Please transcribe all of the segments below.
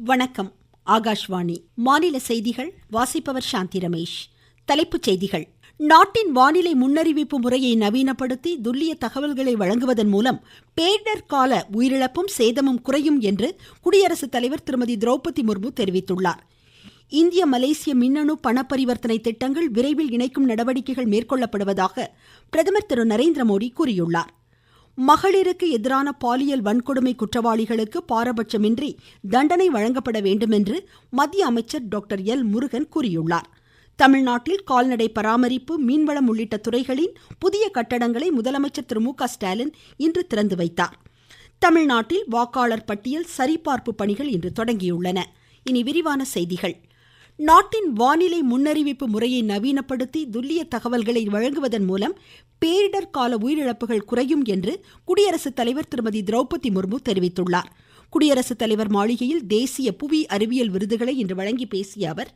வணக்கம். ஆகாஷ்வாணி மாநில செய்திகள் வாசிப்பவர் சாந்தி ரமேஷ். தலைப்புச் செய்திகள். நாட்டின் வானிலை முன்னறிவிப்பு முறையை நவீனப்படுத்தி துல்லிய தகவல்களை வழங்குவதன் மூலம் பேரிடர் கால உயிரிழப்பும் சேதமும் குறையும் என்று குடியரசுத் தலைவர் திருமதி திரௌபதி முர்மு தெரிவித்துள்ளார். இந்திய மலேசிய மின்னணு பண பரிவர்த்தனை திட்டங்கள் விரைவில் இணைக்கும் நடவடிக்கைகள் மேற்கொள்ளப்படுவதாக பிரதமர் திரு நரேந்திரமோடி கூறியுள்ளார். மகளிருக்கு எதிரான பாலியல் வன்கொடுமை குற்றவாளிகளுக்கு பாரபட்சமின்றி தண்டனை வழங்கப்பட வேண்டும் என்று மத்திய அமைச்சர் டாக்டர் எல் முருகன் கூறியுள்ளார். தமிழ்நாட்டில் கால்நடை பராமரிப்பு, மீன்வளம் உள்ளிட்ட துறைகளின் புதிய கட்டடங்களை முதலமைச்சர் திரு மு.க. ஸ்டாலின் இன்று திறந்து வைத்தார். தமிழ்நாட்டில் வாக்காளர் பட்டியல் சரிபார்ப்பு பணிகள் இன்று தொடங்கியுள்ளன. இனி விரிவான செய்திகள். நாட்டின் வானிலை முன்னறிவிப்பு முறையை நவீனப்படுத்தி துல்லிய தகவல்களை வழங்குவதன் மூலம் பேரிடர் கால உயிரிழப்புகள் குறையும் என்று குடியரசுத் தலைவர் திருமதி திரௌபதி முர்மு தெரிவித்துள்ளார். குடியரசுத் தலைவர் மாளிகையில் தேசிய புவி அறிவியல் விருதுகளை இன்று வழங்கி பேசிய அவர்,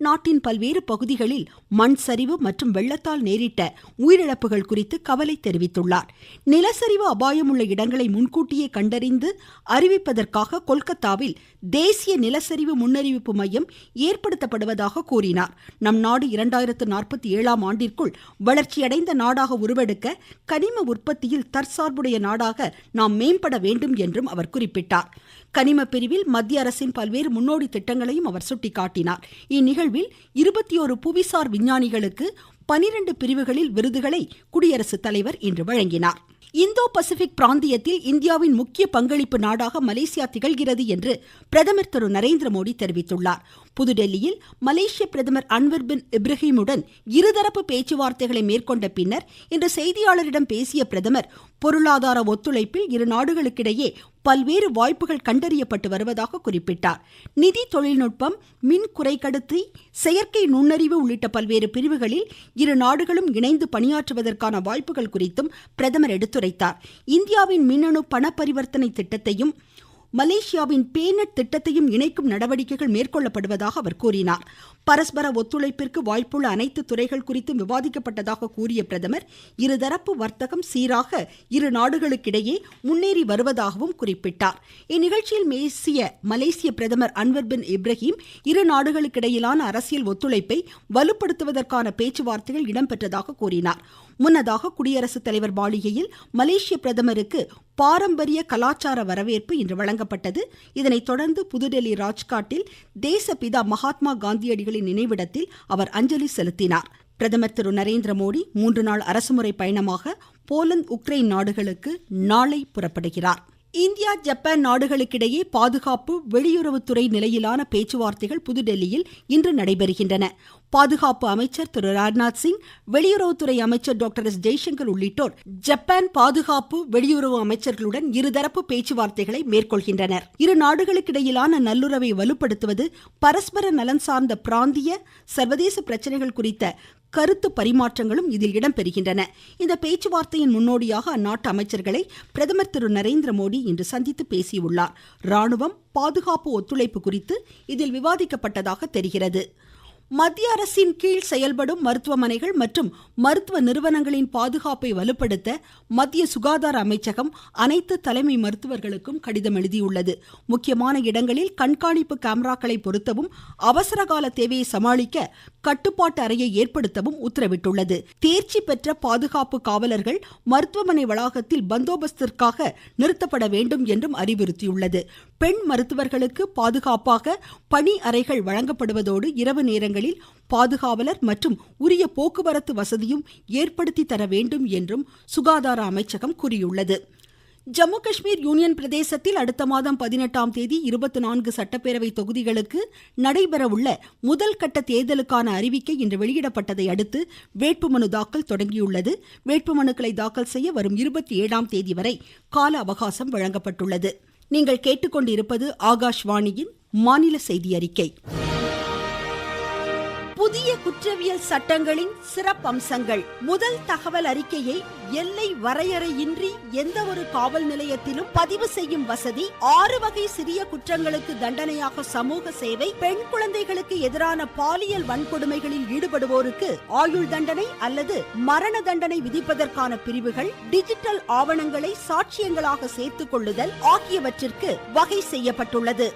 நாட்டின் பல்வேறு பகுதிகளில் மண் சரிவு மற்றும் வெள்ளத்தால் நேரிட்ட உயிரிழப்புகள் குறித்து கவலை தெரிவித்துள்ளார். நிலச்சரிவு அபாயம் உள்ள இடங்களை முன்கூட்டியே கண்டறிந்து அறிவிப்பதற்காக கொல்கத்தாவில் தேசிய நிலச்சரிவு முன்னறிவிப்பு மையம் ஏற்படுத்தப்படுவதாக கூறினார். நம் நாடு 2047ஆம் ஆண்டிற்குள் வளர்ச்சியடைந்த நாடாக உருவெடுக்க கனிம உற்பத்தியில் தற்சார்புடைய நாடாக நாம் மேம்பட வேண்டும் என்றும் அவர் குறிப்பிட்டார். கனிம பிரிவில் மத்திய அரசின் பல்வேறு முன்னோடி திட்டங்களையும் அவர் சுட்டிக்காட்டினார். இந்நிகழ்வில் 21 புவிசார் விஞ்ஞானிகளுக்கு 12 பிரிவுகளில் விருதுகளை குடியரசுத் தலைவர் இன்று வழங்கினார். இந்தோ பசிபிக் பிராந்தியத்தில் இந்தியாவின் முக்கிய பங்களிப்பு நாடாக மலேசியா திகழ்கிறது என்று பிரதமர் திரு நரேந்திரமோடி தெரிவித்துள்ளார். புதுடெல்லியில் மலேசிய பிரதமர் அன்வர் பின் இப்ராஹிமுடன் இருதரப்பு பேச்சுவார்த்தைகளை மேற்கொண்ட பின்னர் இன்று செய்தியாளரிடம் பேசிய பிரதமர், பொருளாதார ஒத்துழைப்பில் இரு நாடுகளுக்கிடையே பல்வேறு வாய்ப்புகள் கண்டறியப்பட்டு வருவதாக குறிப்பிட்டார். நிதி தொழில்நுட்பம், மின் குறைக்கடத்தி, செயற்கை நுண்ணறிவு உள்ளிட்ட பல்வேறு பிரிவுகளில் இரு நாடுகளும் இணைந்து பணியாற்றுவதற்கான வாய்ப்புகள் குறித்தும் பிரதமர் எடுத்துரைத்தார். இந்தியாவின் மின்னணு பண பரிவர்த்தனை திட்டத்தையும் மலேசியாவின் பேநெட் திட்டத்தையும் இணைக்கும் நடவடிக்கைகள் மேற்கொள்ளப்படுவதாக அவர் கூறினார். பரஸ்பர ஒத்துழைப்பிற்கு வாய்ப்புள்ள அனைத்து துறைகள் குறித்தும் விவாதிக்கப்பட்டதாக கூறிய பிரதமர், இருதரப்பு வர்த்தகம் சீராக இரு நாடுகளுக்கிடையே முன்னேறி வருவதாகவும் குறிப்பிட்டார். இந்நிகழ்ச்சியில் பேசிய மலேசிய பிரதமர் அன்வர் பின் இப்ராஹிம், இரு நாடுகளுக்கிடையிலான அரசியல் ஒத்துழைப்பை வலுப்படுத்துவதற்கான பேச்சுவார்த்தைகள் இடம்பெற்றதாக கூறினார். முன்னதாக குடியரசுத் தலைவர் மாளிகையில் மலேசிய பிரதமருக்கு பாரம்பரிய கலாச்சார வரவேற்பு இன்று வழங்கப்பட்டது. இதனைத் தொடர்ந்து புதுடெல்லி ராஜ்காட்டில் தேசப்பிதா மகாத்மா காந்தியடிகளின் நினைவிடத்தில் அவர் அஞ்சலி செலுத்தினார். பிரதமர் திரு நரேந்திரமோடி 3 நாள் அரசுமுறை பயணமாக போலந்து, உக்ரைன் நாடுகளுக்கு நாளை புறப்படுகிறார். இந்தியா, ஜப்பான் நாடுகளுக்கிடையே பாதுகாப்பு, வெளியுறவுத்துறை நிலையிலான பேச்சுவார்த்தைகள் புதுடெல்லியில் இன்று நடைபெறுகின்றன. பாதுகாப்பு அமைச்சர் திரு ராஜ்நாத் சிங், வெளியுறவுத்துறை அமைச்சர் டாக்டர் எஸ் ஜெய்சங்கர் உள்ளிட்டோர் ஜப்பான் பாதுகாப்பு, வெளியுறவு அமைச்சர்களுடன் இருதரப்பு பேச்சுவார்த்தைகளை மேற்கொள்கின்றனர். இரு நாடுகளுக்கிடையிலான நல்லுறவை வலுப்படுத்துவது, பரஸ்பர நலன் சார்ந்த பிராந்திய, சர்வதேச பிரச்சனைகள் குறித்த கருத்து பரிமாற்றங்களும் இதில் இடம்பெறுகின்றன. இந்த பேச்சுவார்த்தையின் முன்னோடியாக அந்நாட்டு அமைச்சர்களை பிரதமர் திரு நரேந்திரமோடி இன்று சந்தித்து பேசியுள்ளார். ராணுவம், பாதுகாப்பு ஒத்துழைப்பு குறித்து இதில் விவாதிக்கப்பட்டதாக தெரிகிறது. மத்திய அரசின் கீழ் செயல்படும் மருத்துவமனைகள் மற்றும் மருத்துவ நிறுவனங்களின் பாதுகாப்பை வலுப்படுத்த மத்திய சுகாதார அமைச்சகம் அனைத்து தலைமை மருத்துவர்களுக்கும் கடிதம் எழுதியுள்ளது. முக்கியமான இடங்களில் கண்காணிப்பு கேமராக்களை பொருத்தவும், அவசரகால தேவையை சமாளிக்க கட்டுப்பாட்டு அறையை ஏற்படுத்தவும் உத்தரவிட்டுள்ளது. தேர்ச்சி பெற்ற பாதுகாப்பு காவலர்கள் மருத்துவமனை வளாகத்தில் பந்தோபஸ்திற்காக நிறுத்தப்பட வேண்டும் என்றும் அறிவுறுத்தியுள்ளது. பெண் மருத்துவர்களுக்கு பாதுகாப்பாக பணி அறைகள் வழங்கப்படுவதோடு இரவு நேரங்களில் பாதுகாவலர் மற்றும் உரிய போக்குவரத்து வசதியும் ஏற்படுத்தி தர வேண்டும் என்றும் சுகாதார அமைச்சகம் கூறியுள்ளது. ஜம்மு காஷ்மீர் யூனியன் பிரதேசத்தில் அடுத்த மாதம் 18ஆம் தேதி 24 சட்டப்பேரவை தொகுதிகளுக்கு நடைபெறவுள்ள முதல் கட்ட தேர்தலுக்கான அறிவிக்கை இன்று வெளியிடப்பட்டதை அடுத்து வேட்புமனு தாக்கல் தொடங்கியுள்ளது. வேட்புமனுக்களை தாக்கல் செய்ய வரும் 27ஆம் தேதி வரை கால அவகாசம் வழங்கப்பட்டுள்ளது. நீங்கள் கேட்டுக்கொண்டிருப்பது ஆகாஷ்வாணியின் மாநில செய்தி அறிக்கை. புதிய குற்றவியல் சட்டங்களின் சிறப்பம்சங்கள். முதல் தகவல் அறிக்கையை எல்லை வரையறையின்றி எந்த ஒரு காவல் நிலையத்திலும் பதிவு செய்யும் வசதி, 6 வகை சிறிய குற்றங்களுக்கு தண்டனையாக சமூக சேவை, பெண் குழந்தைகளுக்கு எதிரான பாலியல் வன்கொடுமைகளில் ஈடுபடுவோருக்கு ஆயுள் தண்டனை அல்லது மரண தண்டனை விதிப்பதற்கான பிரிவுகள், டிஜிட்டல் ஆவணங்களை சாட்சியங்களாக சேர்த்துக் கொள்ளுதல் ஆகியவற்றிற்கு வகை செய்யப்பட்டுள்ளது.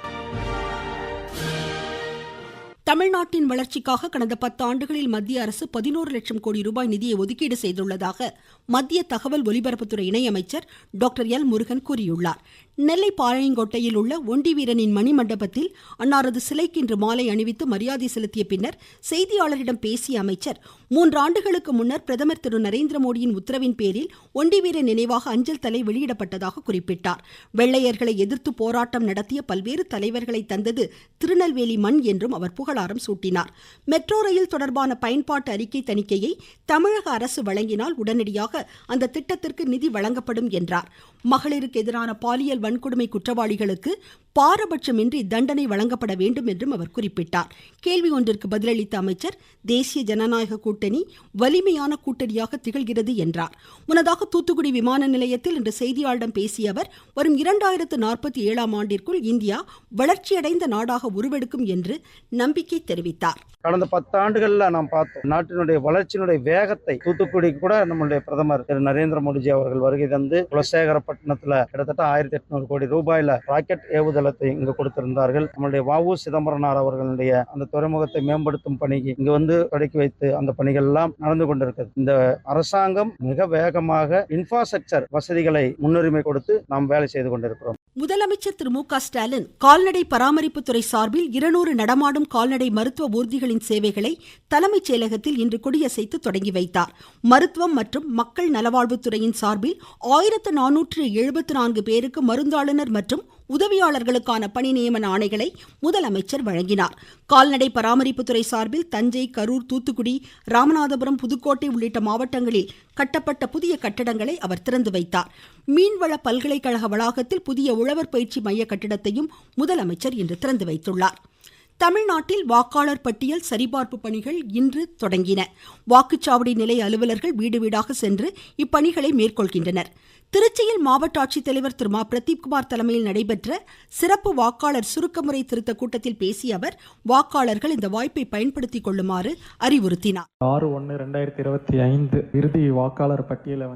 தமிழ்நாட்டின் வளர்ச்சிக்காக கடந்த 10 ஆண்டுகளில் மத்திய அரசு 11 லட்சம் கோடி ரூபாய் நிதியை ஒதுக்கீடு செய்துள்ளதாக மத்திய தகவல் ஒலிபரப்புத்துறை இணையமைச்சர் டாக்டர் எல் முருகன் கூறியுள்ளார். நெல்லை பாளையங்கோட்டையில் உள்ள ஒண்டி வீரனின் மணிமண்டபத்தில் அன்னாரது சிலைக்கு இன்று மாலை அணிவித்து மரியாதை செலுத்திய பின்னர் செய்தியாளரிடம் பேசிய அமைச்சர், 3 ஆண்டுகளுக்கு முன்னர் பிரதமர் திரு நரேந்திர மோடியின் உத்தரவின் பேரில் ஒண்டி வீரன் நினைவாக அஞ்சல் தலை வெளியிடப்பட்டதாக குறிப்பிட்டார். வெள்ளையர்களை எதிர்த்து போராட்டம் நடத்திய பல்வேறு தலைவர்களை தந்தது திருநெல்வேலி மண் என்றும் அவர் புகழாரம் சூட்டினார். மெட்ரோ ரயில் தொடர்பான பயன்பாட்டு அறிக்கை தணிக்கையை தமிழக அரசு வழங்கினால் உடனடியாக அந்த திட்டத்திற்கு நிதி வழங்கப்படும் என்றார். மகளிருக்கு எதிரான பாலியல் வன்கொடுமை குற்றவாளிகளுக்கு பாரபட்சமின்றி தண்டனை வழங்கப்பட வேண்டும் என்றும் அவர் குறிப்பிட்டார். கேள்வி ஒன்றிற்கு பதிலளித்த அமைச்சர், தேசிய ஜனநாயக கூட்டணி வலிமையான கூட்டணியாக திகழ்கிறது என்றார். முன்னதாக தூத்துக்குடி விமான நிலையத்தில் இன்று செய்தியாளர்களிடம் பேசிய அவர், வரும் 2047ஆம் ஆண்டிற்குள் இந்தியா வளர்ச்சியடைந்த நாடாக உருவெடுக்கும் என்று நம்பிக்கை தெரிவித்தார். கடந்த 10 ஆண்டுகளில் நாம் பார்த்தோம், நாட்டினுடைய வளர்ச்சியினுடைய வேகத்தை தூத்துக்குடி கூட நம்முடைய பிரதமர் திரு நரேந்திர மோடிஜி அவர்கள் வருகை தந்து குலசேகரப்பட்டினத்தில் கிட்டத்தட்ட 1800 கோடி ரூபாயில ராக்கெட் ஏவுதளத்தை இங்கு கொடுத்திருந்தார்கள். நம்முடைய வ.உ. சிதம்பரனார் அவர்களுடைய அந்த துறைமுகத்தை மேம்படுத்தும் பணிக்கு இங்கு வந்து தொடக்கி வைத்து அந்த பணிகள் எல்லாம் நடந்து கொண்டிருக்கிறது. இந்த அரசாங்கம் மிக வேகமாக இன்ஃப்ராஸ்ட்ரக்சர் வசதிகளை முன்னுரிமை கொடுத்து நாம் வேலை செய்து கொண்டிருக்கிறோம். முதலமைச்சர் திரு மு.க. ஸ்டாலின் கால்நடை பராமரிப்புத்துறை சார்பில் 200 நடமாடும் கால்நடை மருத்துவ ஊர்திகளின் சேவைகளை தலைமைச் செயலகத்தில் இன்று கொடியசைத்து தொடங்கி வைத்தார். மருத்துவம் மற்றும் மக்கள் நலவாழ்வுத்துறையின் சார்பில் 1474 பேருக்கு மருந்தாளுநர் மற்றும் உதவியாளர்களுக்கான பணி நியமன ஆணைகளை முதலமைச்சர் வழங்கினார். கால்நடை பராமரிப்புத்துறை சார்பில் தஞ்சை, கரூர், தூத்துக்குடி, ராமநாதபுரம், புதுக்கோட்டை உள்ளிட்ட மாவட்டங்களில் கட்டப்பட்ட புதிய கட்டடங்களை அவர் திறந்து வைத்தார். மீன்வள பல்கலைக்கழக வளாகத்தில் புதிய உழவர் பயிற்சி மைய கட்டிடத்தையும் முதலமைச்சர் இன்று திறந்து வைத்துள்ளார். தமிழ்நாட்டில் வாக்காளர் பட்டியல் சரிபார்ப்பு பணிகள் இன்று தொடங்கின. வாக்குச்சாவடி நிலைய அலுவலர்கள் வீடு வீடாக சென்று இப்பணிகளை மேற்கொள்கின்றனர். திருச்சியில் மாவட்ட ஆட்சித்தலைவர் திரு மா. பிரதீப்குமார் தலைமையில் நடைபெற்ற சிறப்பு வாக்காளர் சுருக்கமுறை திருத்த கூட்டத்தில் பேசிய அவர், வாக்காளர்கள் இந்த வாய்ப்பை பயன்படுத்திக் கொள்ளுமாறு அறிவுறுத்தினார். 6/1/2025 இறுதி வாக்காளர் பட்டியலை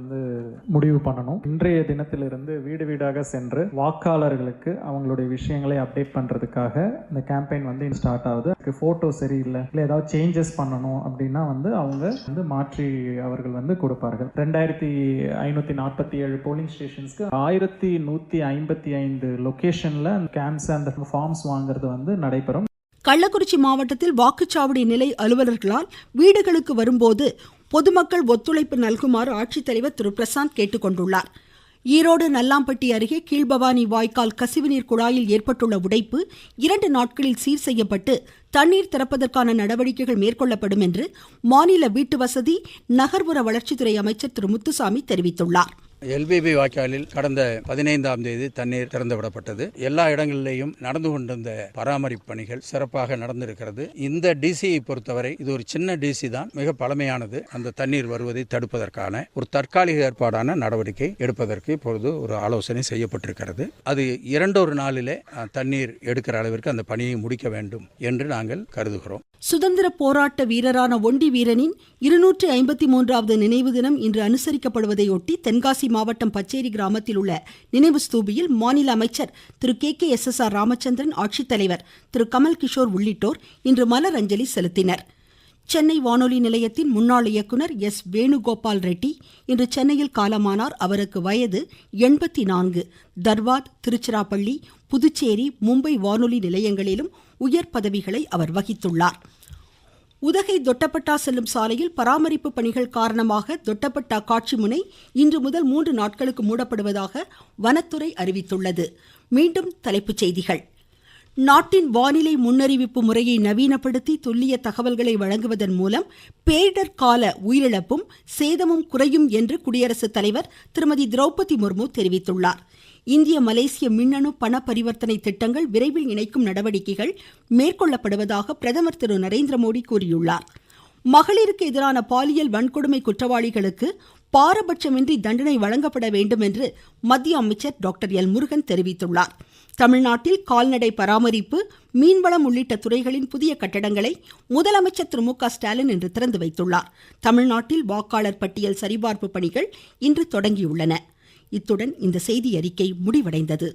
முடிவு பண்ணணும். இன்றைய தினத்திலிருந்து வீடு வீடாக சென்று வாக்காளர்களுக்கு அவங்களுடைய விஷயங்களை அப்டேட் பண்றதுக்காக இந்த கேம்பெயின் ஸ்டார்ட் ஆகுது. போட்டோ சரியில்லை, இல்லை ஏதாவது சேஞ்சஸ் பண்ணணும் அப்படின்னா அவங்க மாற்றி அவர்கள் கொடுப்பார்கள். 2547 போலிங் ஸ்டேஷன்ஸ்க்கு 1155 லொகேஷன்ல கேம்ப்ஸ் அந்த ஃபார்ம்ஸ் வாங்குறது நடைபெறும். கள்ளக்குறிச்சி மாவட்டத்தில் வாக்குச்சாவடி நிலை அலுவலர்களால் வீடுகளுக்கு வரும்போது பொதுமக்கள் ஒத்துழைப்பு நல்குமாறு ஆட்சித்தலைவர் திரு பிரசாந்த் கேட்டுக்கொண்டுள்ளார். ஈரோடு நல்லாம்பட்டி அருகே கீழ்பவானி வாய்க்கால் கசிவுநீர் குழாயில் ஏற்பட்டுள்ள உடைப்பு 2 நாட்களில் சீர் செய்யப்பட்டு தண்ணீர் திறப்பதற்கான நடவடிக்கைகள் மேற்கொள்ளப்படும் என்று மாநில வீட்டுவசதி நகர்ப்புற வளர்ச்சித்துறை அமைச்சர் திரு முத்துசாமி தெரிவித்துள்ளார். எல்பிபி வாய்க்காலில் கடந்த 15ஆம் தேதி தண்ணீர் திறந்துவிடப்பட்டது. எல்லா இடங்களிலேயும் நடந்து கொண்டிருந்த பராமரிப்பு பணிகள் சிறப்பாக நடந்திருக்கிறது. இந்த டிசியை பொறுத்தவரை இது ஒரு சின்ன டிசி தான், மிக பழமையானது. அந்த தண்ணீர் வருவதை தடுப்பதற்கான ஒரு தற்காலிக ஏற்பாடான நடவடிக்கை எடுப்பதற்கு இப்பொழுது ஒரு ஆலோசனை செய்யப்பட்டிருக்கிறது. அது 2 நாளிலே தண்ணீர் எடுக்கிற அளவிற்கு அந்த பணியை முடிக்க வேண்டும் என்று நாங்கள் கருதுகிறோம். சுதந்திர போராட்ட வீரரான ஒண்டி வீரனின் 253வது நினைவு தினம் இன்று அனுசரிக்கப்படுவதையொட்டி தென்காசி மாவட்டம் பச்சேரி கிராமத்தில் உள்ள நினைவு ஸ்தூபியில் மாநில அமைச்சர் திரு கே.எஸ்.எஸ்.ஆர். ராமச்சந்திரன், ஆட்சித்தலைவர் திரு கமல் கிஷோர் உள்ளிட்டோர் இன்று மலர் அஞ்சலி செலுத்தினர். சென்னை வானொலி நிலையத்தின் முன்னாள் இயக்குனர் எஸ். வேணுகோபால் ரெட்டி இன்று சென்னையில் காலமானார். அவருக்கு வயது 84. தர்வாத், திருச்சிராப்பள்ளி, புதுச்சேரி, மும்பை வானொலி நிலையங்களிலும் உயர் பதவிகளை அவர் வகித்துள்ளார். உதகை தொட்டப்பட்டா செல்லும் சாலையில் பராமரிப்பு பணிகள் காரணமாக தொட்டப்பட்டா காட்சி முனை இன்று முதல் 3 நாட்களுக்கு மூடப்படுவதாக வனத்துறை அறிவித்துள்ளது. மீண்டும் தலைப்புச் செய்திகள். நாட்டின் வானிலை முன்னறிவிப்பு முறையை நவீனப்படுத்தி துல்லிய தகவல்களை வழங்குவதன் மூலம் பேரிடர் கால உயிரிழப்பும் சேதமும் குறையும் என்று குடியரசுத் தலைவர் திருமதி திரௌபதி முர்மு தெரிவித்துள்ளார். இந்திய மலேசிய மின்னணு பண பரிவர்த்தனை திட்டங்கள் விரைவில் இணைக்கும் நடவடிக்கைகள் மேற்கொள்ளப்படுவதாக பிரதமர் திரு நரேந்திர மோடி கூறியுள்ளார். மகளிருக்கு எதிரான பாலியல் வன்கொடுமை குற்றவாளிகளுக்கு பாரபட்சமின்றி தண்டனை வழங்கப்பட வேண்டும் என்று மத்திய அமைச்சர் டாக்டர் எல் முருகன் தெரிவித்துள்ளார். தமிழ்நாட்டில் கால்நடை பராமரிப்பு, மீன்வளம் உள்ளிட்ட துறைகளின் புதிய கட்டடங்களை முதலமைச்சர் திரு மு.க. ஸ்டாலின் இன்று திறந்து வைத்துள்ளார். தமிழ்நாட்டில் வாக்காளர் பட்டியல் சரிபார்ப்பு பணிகள் இன்று தொடங்கியுள்ளன. இத்துடன் இந்த செய்தி அறிக்கை முடிவடைந்தது.